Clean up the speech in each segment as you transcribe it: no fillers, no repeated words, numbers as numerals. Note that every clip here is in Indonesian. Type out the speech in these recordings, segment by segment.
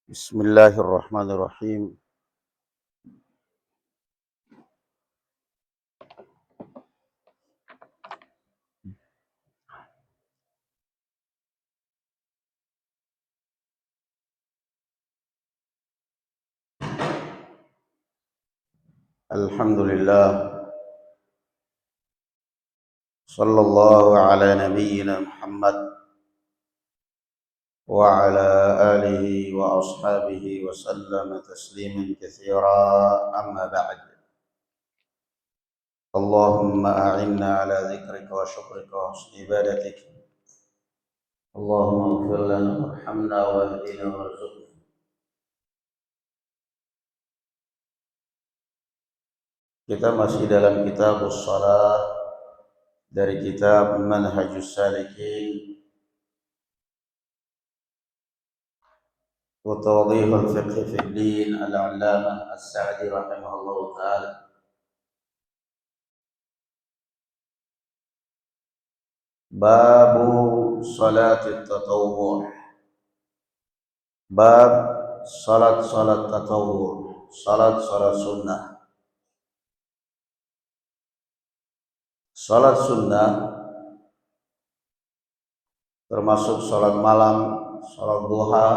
Bismillahirrahmanirrahim. Alhamdulillah. Sallallahu ala nabiyyina Muhammad wa ala alihi wa ashabihi wa sallama tasliman katsira amma ba'd. Allahumma a'inna ala dzikrika wa syukrika wa husni ibadatik. Allahumma ighfir lana warhamna wahdina warzuqna. Kita masih dalam kitabus shalah dari kitab Manhajus Salikin وتوضيح الفقه في الدين العلامة السعدي رحمه الله تعالى. باب صلاة التطوع. Bab salat tatawwu, salat sunnah. Salat sunnah termasuk salat malam, salat duha,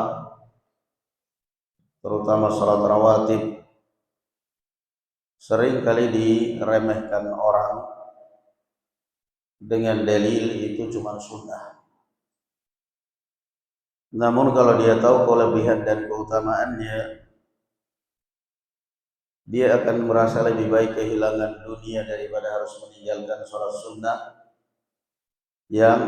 terutama salat rawatib, sering kali diremehkan orang dengan dalil itu cuma sunnah. Namun kalau dia tahu kelebihan dan keutamaannya, dia akan merasa lebih baik kehilangan dunia daripada harus meninggalkan salat sunnah yang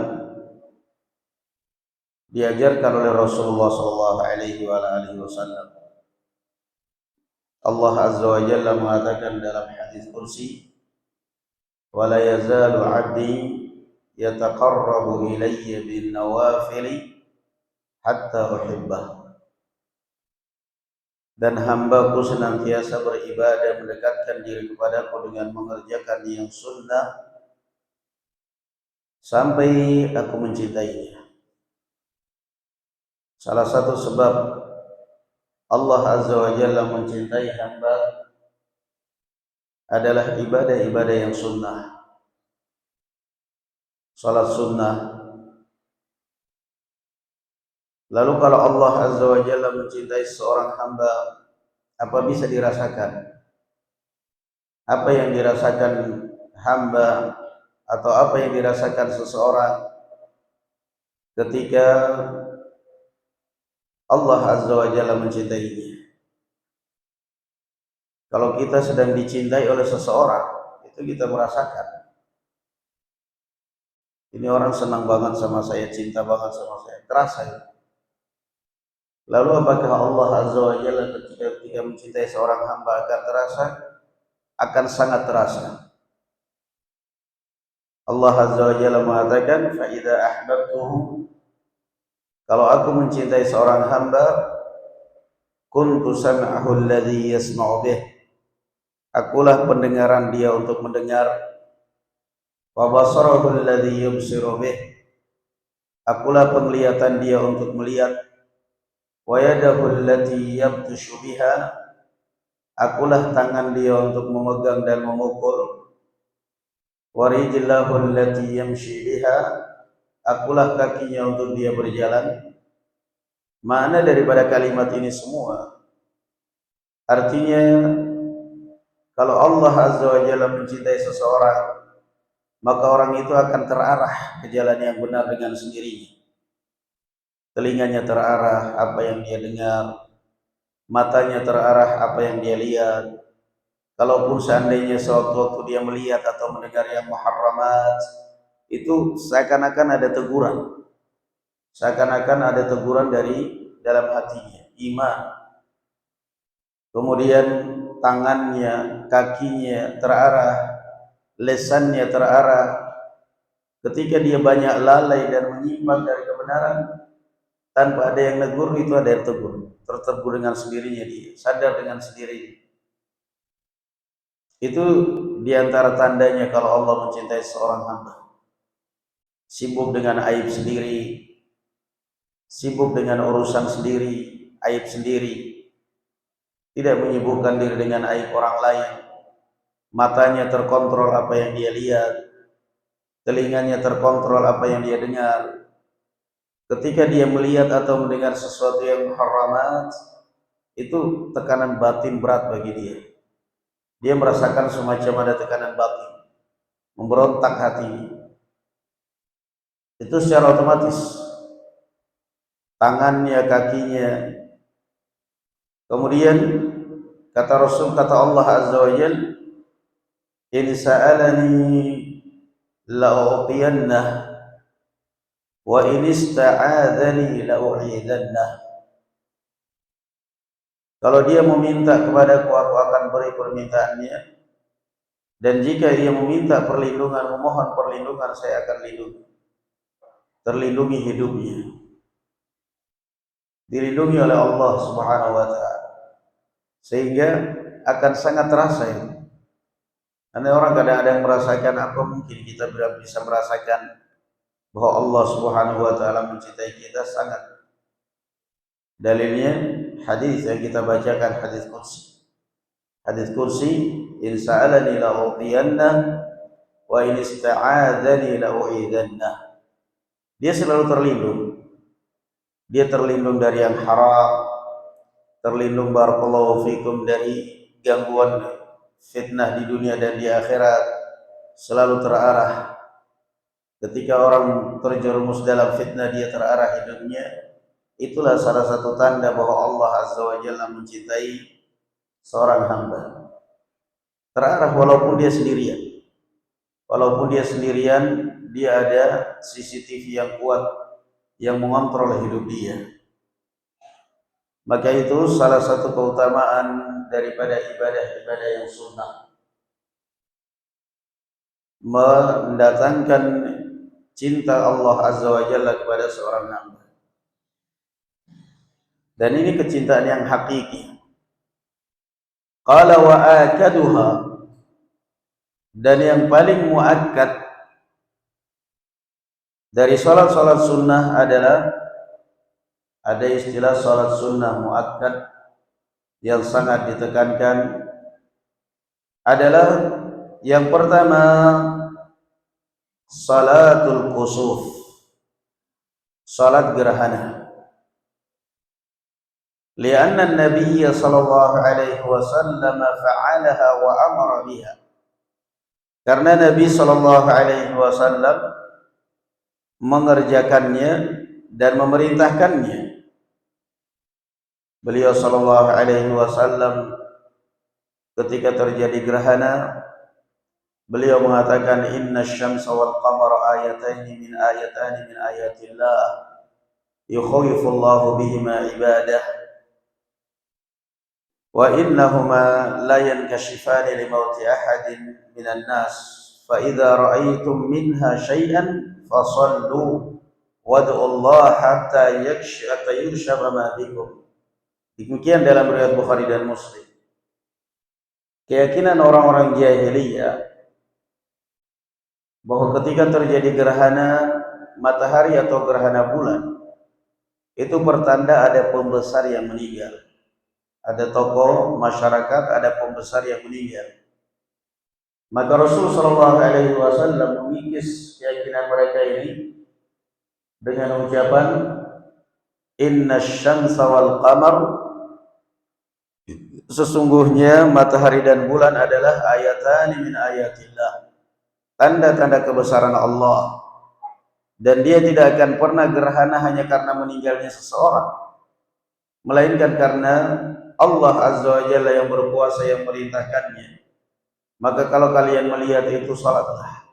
diajarkan oleh Rasulullah SAW. Allah Azza wa Jalla mengatakan dalam hadis kursi, "Wala yazalu 'abdi yataqarrabu ilayya bin nawafili hatta uhibbah." Dan hambaku senantiasa beribadah mendekatkan diri kepadaku dengan mengerjakan yang sunnah sampai aku mencintainya. Salah satu sebab Allah Azza wa Jalla mencintai hamba adalah ibadah-ibadah yang sunnah. Salat sunnah. Lalu kalau Allah Azza wa Jalla mencintai seorang hamba, apa bisa dirasakan? Apa yang dirasakan hamba atau apa yang dirasakan seseorang ketika Allah Azza wa Jalla mencintainya? Kalau kita sedang dicintai oleh seseorang, itu kita merasakan. Ini orang senang banget sama saya, cinta banget sama saya, terasa ya. Lalu apakah Allah Azza wa Jalla ketika mencintai seorang hamba akan terasa? Akan sangat terasa. Allah Azza wa Jalla mengatakan, "Fa idza ahbabtuhu," kalau aku mencintai seorang hamba, "kuntu sam'ahu alladhi yasma'u bih," akulah pendengaran dia untuk mendengar, "wa basarahu alladhi yubsiru bih," akulah penglihatan dia untuk melihat, "wa yadahu allati yabtashu biha," akulah tangan dia untuk memegang dan memukul, "wa rijlahu allati yamshi biha," akulah kakinya untuk dia berjalan. Makna daripada kalimat ini semua artinya, kalau Allah Azza wa Jalla mencintai seseorang, maka orang itu akan terarah ke jalan yang benar dengan sendirinya. Telinganya terarah apa yang dia dengar, matanya terarah apa yang dia lihat. Kalaupun seandainya sewaktu-waktu dia melihat atau mendengar yang muharramat, itu seakan-akan ada teguran. Seakan-akan ada teguran dari dalam hatinya, iman. Kemudian tangannya, kakinya terarah, lesannya terarah. Ketika dia banyak lalai dan menyimpang dari kebenaran, tanpa ada yang negur, itu ada yang tegur. Tertegur dengan sendirinya dia, sadar dengan sendirinya. Itu diantara tandanya kalau Allah mencintai seorang hamba. Sibuk dengan aib sendiri, sibuk dengan urusan sendiri, aib sendiri, tidak menyibukkan diri dengan aib orang lain. Matanya terkontrol apa yang dia lihat, telinganya terkontrol apa yang dia dengar. Ketika dia melihat atau mendengar sesuatu yang haramat, itu tekanan batin berat bagi dia. Dia merasakan semacam ada tekanan batin, memberontak hatinya. Itu secara otomatis, tangannya, kakinya. Kemudian kata Rasul, kata Allah Azza wa Jal, in sa'alani la'u'tiyannah wa in ista'adhani la'u'idannah. Kalau dia meminta kepadaku, aku akan beri permintaannya, dan jika dia meminta perlindungan, memohon perlindungan, saya akan terlindungi hidupnya, dilindungi oleh Allah Subhanahu wa ta'ala, sehingga akan sangat terasa itu. Karena orang kadang-kadang merasakan apa, mungkin kita bisa merasakan bahwa Allah Subhanahu wa ta'ala mencintai kita sangat. Dalilnya hadis yang kita bacakan, hadis kursi. Hadis kursi, in sa'alani la'u'tiyannah wa in ista'adhani la'u'idannah. Dia selalu terlindung. Dia terlindung dari yang haram, terlindung barakallahu fikum dari gangguan fitnah di dunia dan di akhirat, selalu terarah. Ketika orang terjerumus dalam fitnah, dia terarah hidupnya. Itulah salah satu tanda bahwa Allah Azza wa Jalla mencintai seorang hamba. Terarah walaupun dia sendirian. Walaupun dia sendirian, dia ada CCTV yang kuat yang mengontrol hidup dia. Maka itu salah satu keutamaan daripada ibadah-ibadah yang sunnah, mendatangkan cinta Allah Azza wa Jalla kepada seorang hamba. Dan ini kecintaan yang hakiki. Qala wa akaduha, dan yang paling muakkad dari salat-salat sunnah adalah, ada istilah salat sunnah muakkad yang sangat ditekankan, adalah yang pertama salatul kusuf, salat gerhana. Lianna an-nabiy sallallahu alaihi wasallam fa'alaha wa amara biha. Karena Nabi sallallahu alaihi wasallam mengerjakannya dan memerintahkannya. Beliau sallallahu alaihi wasallam ketika terjadi gerhana, beliau mengatakan, innasyamsa wal qamara ayataini min ayatillah yukhawifullahu bihima ibadah wa innahuma la yankashifani limauti ahadin minan nas fa idza ra'aytum minha syai'an fasallu wad'u Allah hatta yukshaba ma bikum. Demikian dalam riwayat Bukhari dan Muslim. Keyakinan orang-orang jahiliyah bahwa ketika terjadi gerhana matahari atau gerhana bulan, itu pertanda ada pembesar yang meninggal. Ada tokoh masyarakat, ada pembesar yang meninggal. Maka Rasul sallallahu alaihi wasallam mengikis keyakinan mereka ini dengan ucapan, innasyamsa wal qamar, sesungguhnya matahari dan bulan adalah ayatani min ayatillah, tanda-tanda kebesaran Allah, dan dia tidak akan pernah gerhana hanya karena meninggalnya seseorang, melainkan karena Allah Azza wa Jalla yang berkuasa yang merintahkannya. Maka kalau kalian melihat itu, salatlah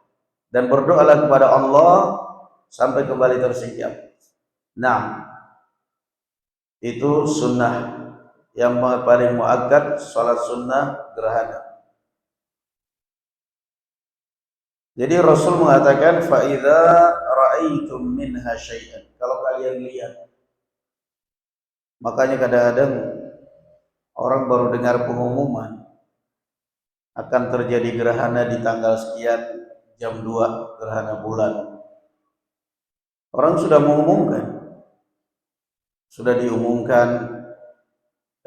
dan berdoalah kepada Allah sampai kembali tersingkap. Nah, itu sunnah yang paling muakkad, salat sunnah gerhana. Jadi Rasul mengatakan, fa idza ra'aitum minha syai'an, kalau kalian lihat. Makanya kadang-kadang orang baru dengar pengumuman akan terjadi gerhana di tanggal sekian, jam 2 gerhana bulan. Orang sudah mengumumkan, sudah diumumkan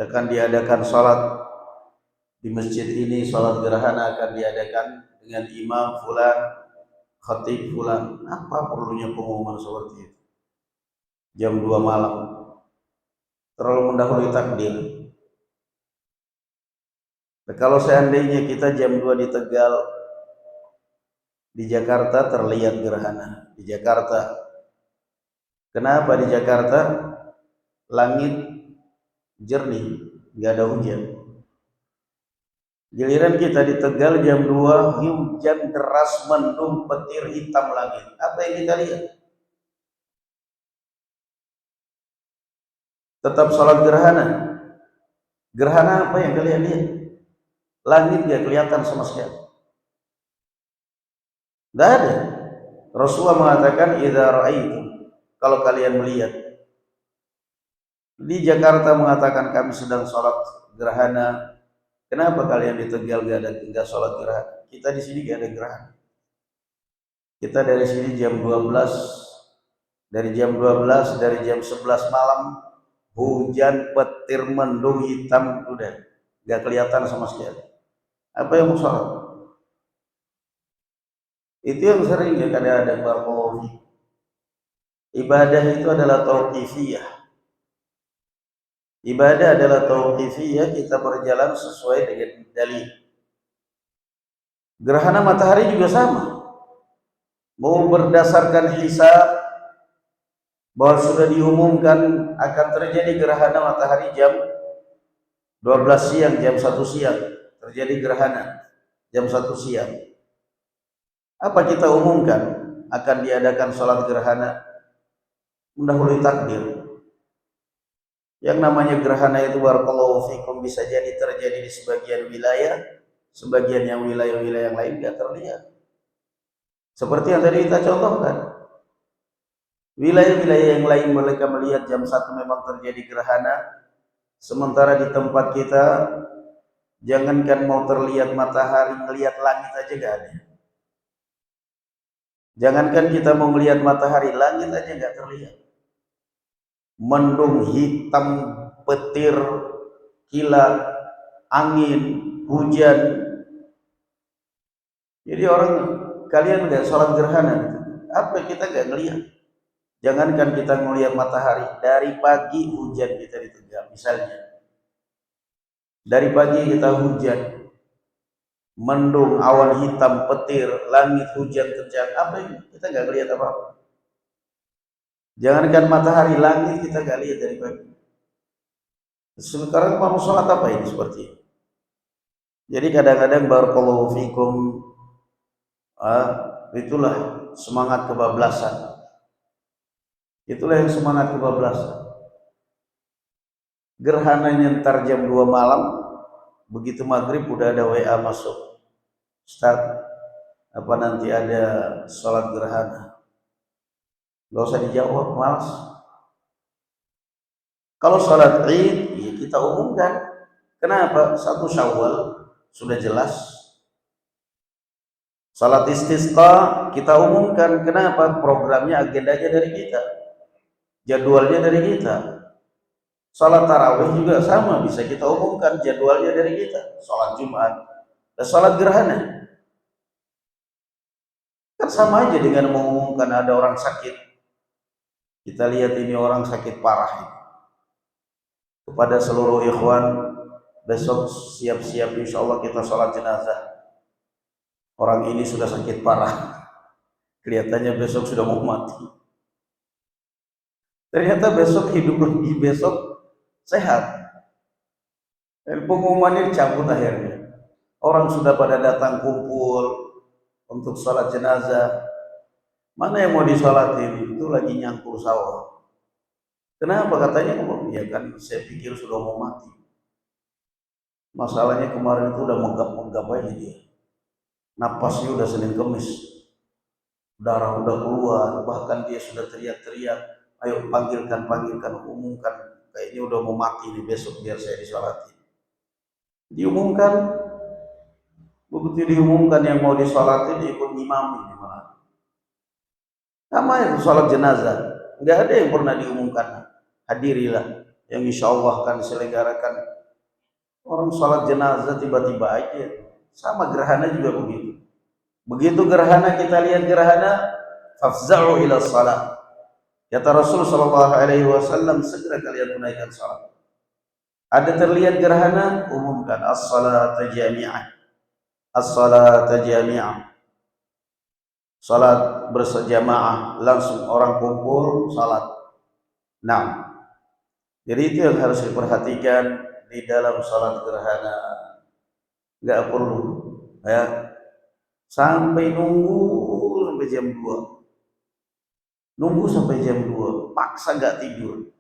akan diadakan sholat di masjid ini, sholat gerhana akan diadakan dengan imam fulan, khatib fulan. Apa perlunya pengumuman seperti itu jam 2 malam? Terlalu mendahului takdir. Nah, kalau seandainya kita jam 2 di Tegal, di Jakarta terlihat gerhana di Jakarta. Kenapa di Jakarta? Langit jernih, nggak ada hujan. Giliran kita di Tegal jam 2, hujan deras, mendung, petir, hitam langit. Apa yang kita lihat? Tetap sholat gerhana. Gerhana apa yang kalian lihat? Langit nggak kelihatan sama sekali. Tidak ada. Rasulullah mengatakan, idza ra'aitum, kalau kalian melihat. Di Jakarta mengatakan kami sedang sholat gerhana. Kenapa kalian di Tegal nggak sholat gerhana? Kita di sini nggak ada gerhana. Kita dari sini jam 12, dari jam 11, dari jam 11 malam, hujan, petir, mendung, hitam, udah nggak kelihatan sama sekali. Apa yang mau sholat? Itu yang sering ya kadang-kadang barakallahu. Ibadah itu adalah tauqifiyah. Ibadah adalah tauqifiyah, kita berjalan sesuai dengan dalil. Gerhana matahari juga sama. Mau berdasarkan hisab bahwa sudah diumumkan akan terjadi gerhana matahari jam 12 siang, jam 1 siang terjadi gerhana jam 1 siang. Apa kita umumkan akan diadakan sholat gerhana? Mendahului takdir. Yang namanya gerhana itu barakallahu fikum bisa jadi terjadi di sebagian wilayah, sebagian yang wilayah-wilayah yang lain tidak terlihat. Seperti yang tadi kita contohkan. Wilayah-wilayah yang lain mereka melihat jam 1 memang terjadi gerhana, sementara di tempat kita jangankan mau terlihat matahari, melihat langit aja gak ada. Jangankan kita mau melihat matahari, langit aja gak terlihat. Mendung, hitam, petir, kilat, angin, hujan. Jadi orang, kalian nggak sholat gerhana gitu. Apa kita nggak ngelihat? Jangankan kita melihat matahari, dari pagi hujan kita di Tegal misalnya. Dari pagi kita hujan, mendung, awan hitam, petir, langit hujan kencang. Apa ini? Kita nggak ngelihat apa-apa. Jangankan matahari, langit kita nggak lihat dari pagi. Sekarang mau sholat apa ini seperti ini? Jadi kadang-kadang barakallahu fikum, itulah semangat kebablasan. Itulah yang semangat kebablasan. Gerhananya ntar jam 2 malam, begitu maghrib udah ada WA masuk. Ustaz, apa nanti ada sholat gerhana? Gak usah dijawab, malas. Kalau sholat Id, ya kita umumkan. Kenapa? 1 Syawal sudah jelas. Sholat istisqa kita umumkan. Kenapa? Programnya, agendanya dari kita, jadwalnya dari kita. Sholat tarawih juga sama, bisa kita umumkan, jadwalnya dari kita. Sholat Jumat dan sholat gerhana kan sama aja dengan mengumumkan ada orang sakit. Kita lihat ini orang sakit parah ini. Kepada seluruh ikhwan, besok siap-siap insya Allah kita sholat jenazah. Orang ini sudah sakit parah, kelihatannya besok sudah mau mati. Ternyata besok hidup lagi, besok sehat. Dan pengumumannya dicabut akhirnya. Orang sudah pada datang kumpul untuk sholat jenazah. Mana yang mau disolatin? Itu lagi nyangkul sawah. Kenapa? Katanya, ya kan saya pikir sudah mau mati. Masalahnya kemarin itu udah menggap-menggap aja dia. Napasnya udah Senin Kemis. Darah udah keluar, bahkan dia sudah teriak-teriak, ayo panggilkan, umumkan. Kayaknya udah mau mati nih, besok biar saya disolatin. Diumumkan, begitu diumumkan yang mau disolatin ikut ngimamin gimana? Sama itu sholat jenazah, nggak ada yang pernah diumumkan. Hadirilah yang insya Allah akan diselenggarakan Orang sholat jenazah tiba-tiba aja. Sama gerhana juga begitu. Begitu gerhana kita lihat gerhana, fafza'u ila salat. Kata Rasul sallallahu alaihi wasallam, segera kalian tunaikan salat. Ada terlihat gerhana, umumkan as-salata jami'ah. As-salata jami'ah. Salat bersejamaah, langsung orang kumpul salat. Nah, jadi itu yang harus diperhatikan di dalam salat gerhana. Enggak perlu ya sampai sampai jam 2. Nunggu sampai jam 2, paksa enggak tidur.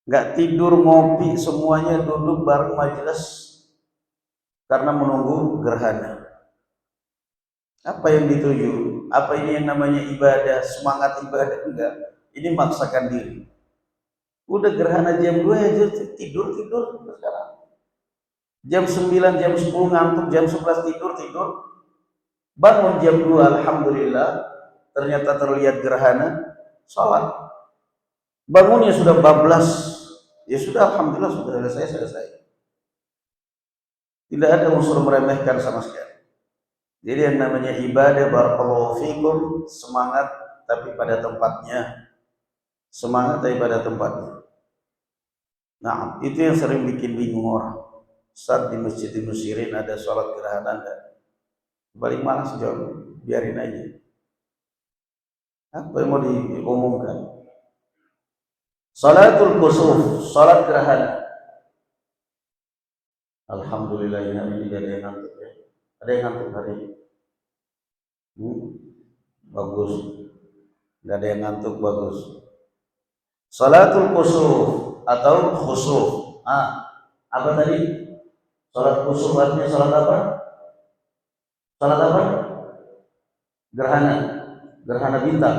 Enggak tidur, ngopi, semuanya duduk bareng majelis karena menunggu gerhana. Apa yang dituju? Apa ini yang namanya ibadah, semangat ibadah? Enggak. Ini maksakan diri. Udah gerhana jam 2 ya tidur sekarang. Jam 9, jam 10 ngantuk, jam 11 tidur. Bangun jam 2, alhamdulillah, ternyata terlihat gerhana, sholat. Bangunnya sudah bablas, ya sudah, alhamdulillah sudah selesai. Tidak ada unsur meremehkan sama sekali. Jadi yang namanya ibadah, barakallahu fikum, semangat tapi pada tempatnya. Semangat tapi pada tempatnya. Nah, itu yang sering bikin bingung orang. Saat di masjid di Musirin ada sholat gerhana enggak? Paling malas jawab, biarin aja. Apa yang mau diumumkan? Salatul kusuf, salat gerhana. Alhamdulillah hari ini tidak ada yang ngantuk ya. Ada yang ngantuk hari ini? Bagus. Tidak ada yang ngantuk, bagus. Salatul kusuf atau khusuf. Apa tadi? Salat kusuf artinya salat apa? Salat apa? Gerhana bintang.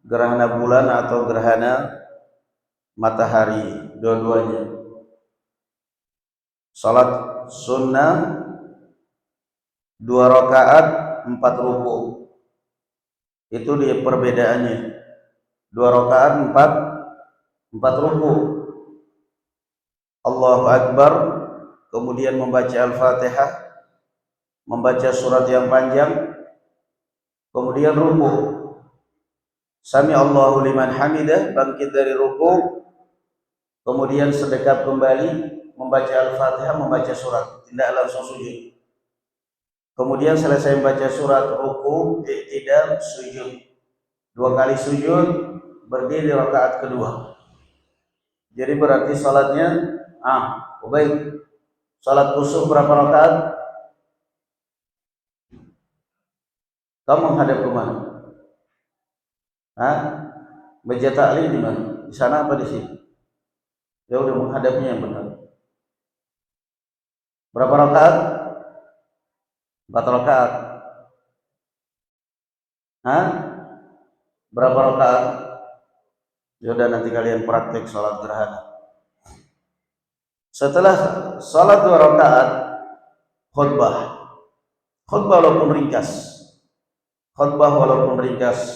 Gerhana bulan atau gerhana matahari, dua-duanya. Salat sunnah 2 rakaat 4 ruku. Itu dia perbedaannya. 2 rakaat 4 ruku. Allahu Akbar, kemudian membaca Al-Fatihah, membaca surat yang panjang, kemudian ruku. Sami Allahu liman hamidah, bangkit dari ruku, kemudian sedekat kembali, membaca Al-Fatihah, membaca surat, tidak langsung sujud. Kemudian selesai membaca surat, ruku, i'tidal, sujud. 2 kali sujud, berdiri rakaat kedua. Jadi berarti salatnya baik. Salat kusuf berapa rakaat? Kamu menghadap ke mana? Meja taklim di mana? Di sana apa di sini? Ya udah, menghadapnya yang benar. Berapa rakaat? 4 rakaat. Berapa rakaat? Ya udah, nanti kalian praktek salat gerhana. Setelah salat 2 rakaat, khutbah. Khutbah walaupun ringkas.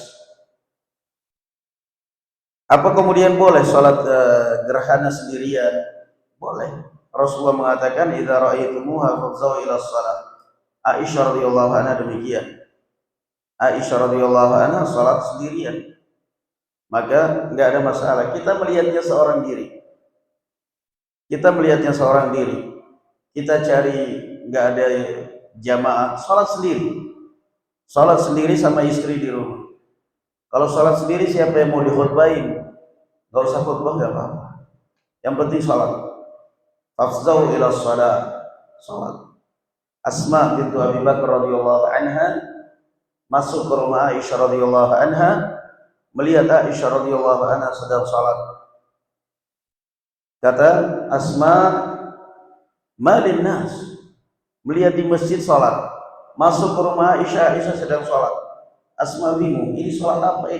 Apa kemudian boleh salat gerhana sendirian? Boleh. Rasulullah mengatakan, "Idza ra'aitumuha fafza'u ila shalah." Aisyah radhiyallahu anha demikian. Aisyah radhiyallahu anha salat sendirian. Maka enggak ada masalah. Kita melihatnya seorang diri. Kita cari enggak ada jamaah, salat sendiri. Salat sendiri sama istri di rumah. Kalau salat sendiri siapa yang mau dikhutbahin? Enggak usah khutbah, enggak apa-apa. Yang penting salat. Fafzau ila salat. Asma bintu Abi Bakar radhiyallahu anha masuk ke rumah Aisyah radhiyallahu anha, melihat Aisyah radhiyallahu anha sedang salat. Kata Asma, "Malin nas?" Melihat di masjid salat. Masuk ke rumah Aisyah, Aisyah sedang salat. Asma bingung, ini salat apa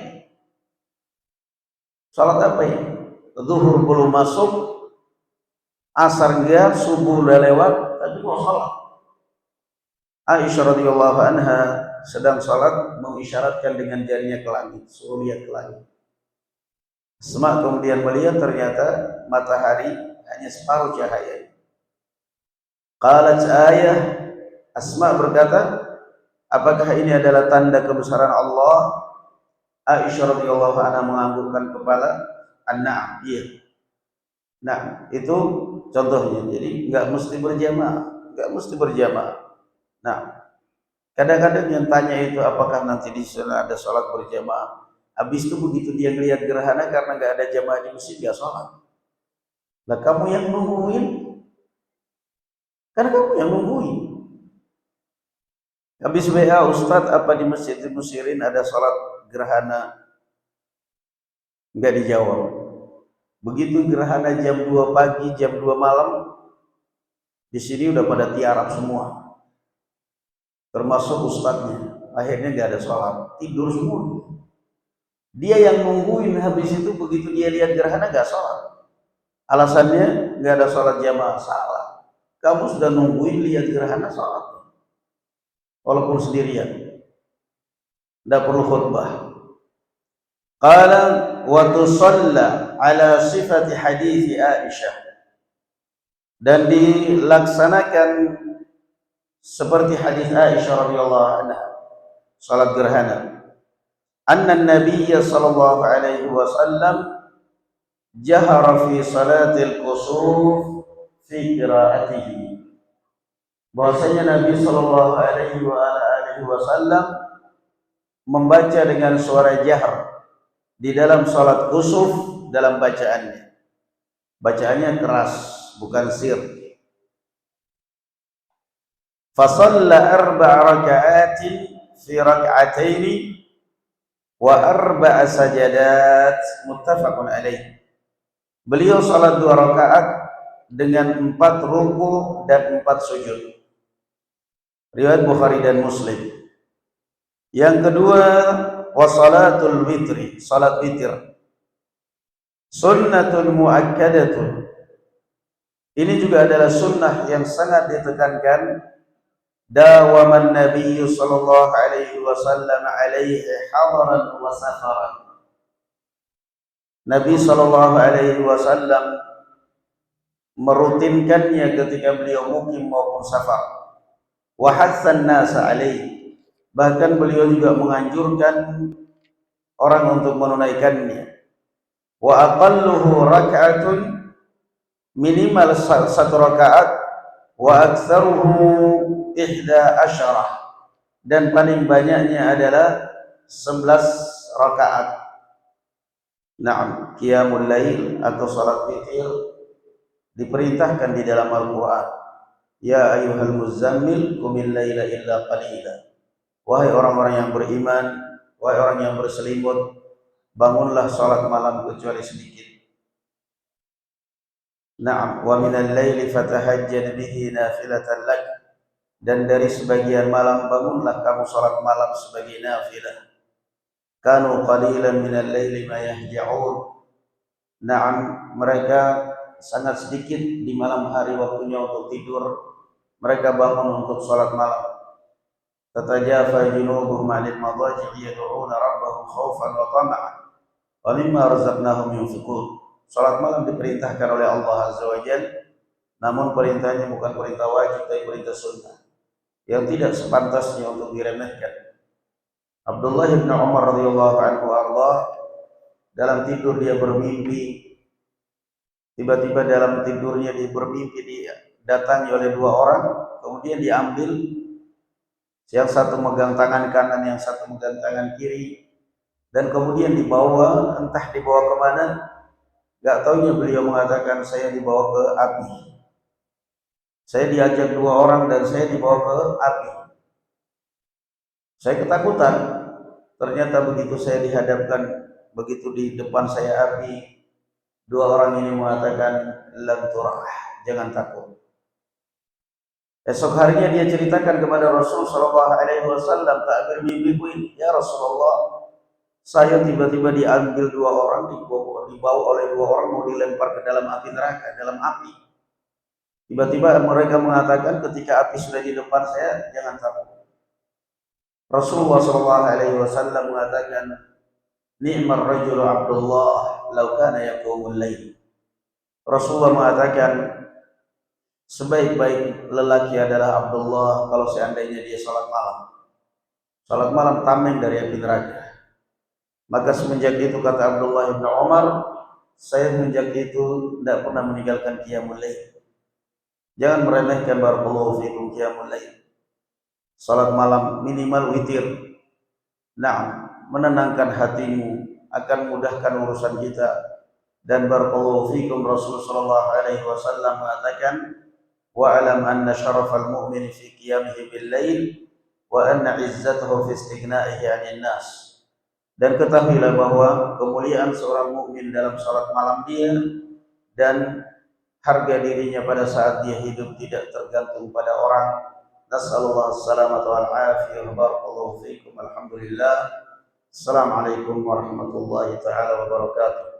ini? Zuhur belum masuk, asar enggak, subuh udah lewat, tapi mau salat. Aisyah radhiyallahu anha sedang salat, mengisyaratkan dengan jarinya ke langit, suruh lihat ke langit. Asma kemudian melihat ternyata matahari hanya separuh cahaya. Qalat ayah, Asma berkata, apakah ini adalah tanda kebesaran Allah? Aisyah radhiyallahu anha menganggukkan kepala. An-na'am, iya. Nah, itu contohnya. Jadi nggak mesti berjamaah, nggak mesti berjamaah. Nah, kadang-kadang yang tanya itu apakah nanti di sana ada sholat berjamaah. Habis itu begitu dia ngelihat gerhana karena nggak ada jamaah di masjid dia sholat. Lah kamu yang nungguin, karena kamu yang nungguin. Habis WA Ustadz apa di masjid di Musirin ada sholat gerhana, nggak dijawab. Begitu gerhana jam 2 pagi, jam 2 malam, di sini udah pada tiarap semua. Termasuk ustadznya. Akhirnya nggak ada sholat, tidur semua. Dia yang nungguin, habis itu begitu dia lihat gerhana nggak sholat. Alasannya nggak ada sholat jamaah. Salah. Kamu sudah nungguin lihat gerhana sholat. Walaupun sendirian. Tidak perlu khutbah. Qala wa tusalla ala sifati hadis Aisyah, dan dilaksanakan seperti hadis Aisyah radhiyallahu anha salat gerhana. Anna Nabiy sallallahu alaihi wasallam jahara fi salatil kusuf fi qiraatihi. Bahwasanya Nabi sallallahu alaihi wasallam membaca dengan suara jahar di dalam salat kusuf dalam bacaannya. Bacaannya keras, bukan sir. Fasalla arba'a raka'atin fi rak'ataini wa arba'a sajadat, muttafaqun alaih. Beliau salat 2 rakaat dengan 4 ruku dan 4 sujud. Riwayat Bukhari dan Muslim. Yang kedua, wasalatul witri, salat witir. Sunnatun muakkadatun. Ini juga adalah sunnah yang sangat ditekankan. Dawaman Nabi sallallahu alaihi wasallam alaihi hadaran wa safaran. Nabi sallallahu alaihi wasallam merutinkannya ketika beliau mukim maupun safar. Wa hassan nasa alaihi. Bahkan beliau juga menganjurkan orang untuk menunaikannya. Wa aqalluhu rak'atun, minimal 1 rakaat, wa aktsaruhu 11, dan paling banyaknya adalah 11 rakaat. Naam, qiyamul lail atau salat witir diperintahkan di dalam Al-Qur'an. Ya ayyuhal muzammil qumil laila illa qalila. Wahai orang-orang yang beriman, wahai orang yang berselimut, bangunlah salat malam kecuali sedikit. Na'am, wa minal laili fatahajjad bihi nafilatan lak, dan dari sebagian malam bangunlah kamu salat malam sebagai nafilah. Kanu qalilan minal laili ma yahja'un. Na'am, mereka sangat sedikit di malam hari waktunya untuk tidur. Mereka bangun untuk salat malam. Tatajafa junubuhum 'anil madaji'i yad'una rabbahum khaufan wa tama'an wa mimma razaqnahum yunfiqun. Salat malam diperintahkan oleh Allah Azza wa Jalla, namun perintahnya bukan perintah wajib tapi perintah sunnah yang tidak sepantasnya untuk diremehkan. Abdullah bin Umar radhiyallahu anhu dalam tidur dia bermimpi. Tiba-tiba dalam tidurnya dia bermimpi didatangi oleh 2 orang, kemudian diambil. Yang satu megang tangan kanan, yang satu megang tangan kiri, dan kemudian dibawa, entah dibawa kemana, gak taunya beliau mengatakan saya dibawa ke api. Saya diajak 2 orang dan saya dibawa ke api. Saya ketakutan. Ternyata begitu saya dihadapkan, begitu di depan saya api, 2 orang ini mengatakan lam turah, jangan takut. Esok harinya dia ceritakan kepada Rasul sallallahu alaihi wasallam takbir mimpiku ini. Ya Rasulullah, saya tiba-tiba diambil 2 orang, dibawa oleh 2 orang mau dilempar ke dalam api neraka, dalam api. Tiba-tiba mereka mengatakan ketika api sudah di depan saya, jangan takut. Rasulullah sallallahu alaihi wasallam mengatakan, ni'mar rajulu Abdullah law kana yaqumul lail. Rasulullah mengatakan sebaik-baik lelaki adalah Abdullah kalau seandainya dia salat malam. Salat malam tameng dari api neraka. Maka semenjak itu kata Abdullah bin Umar, saya semenjak itu tidak pernah meninggalkan qiyamul lail. Jangan meremehkan barakallahu fikum qiyamul lail. Salat malam minimal witir. Nah, menenangkan hatimu, akan mudahkan urusan kita. Dan barakallahu fikum Rasulullah sallallahu alaihi wasallam mengatakan, wa alam anna syarafal mu'min fi qiyamihi bil lail wa anna izzatahu fi istighna'ihi 'anil nas. Dan ketahuilah bahwa kemuliaan seorang mukmin dalam salat malam dia dan harga dirinya pada saat dia hidup tidak tergantung pada orang. Nas'alullah as-salamata wal afiyah. Barakallahu fikum. Alhamdulillah. Assalamualaikum warahmatullahi taala wabarakatuh.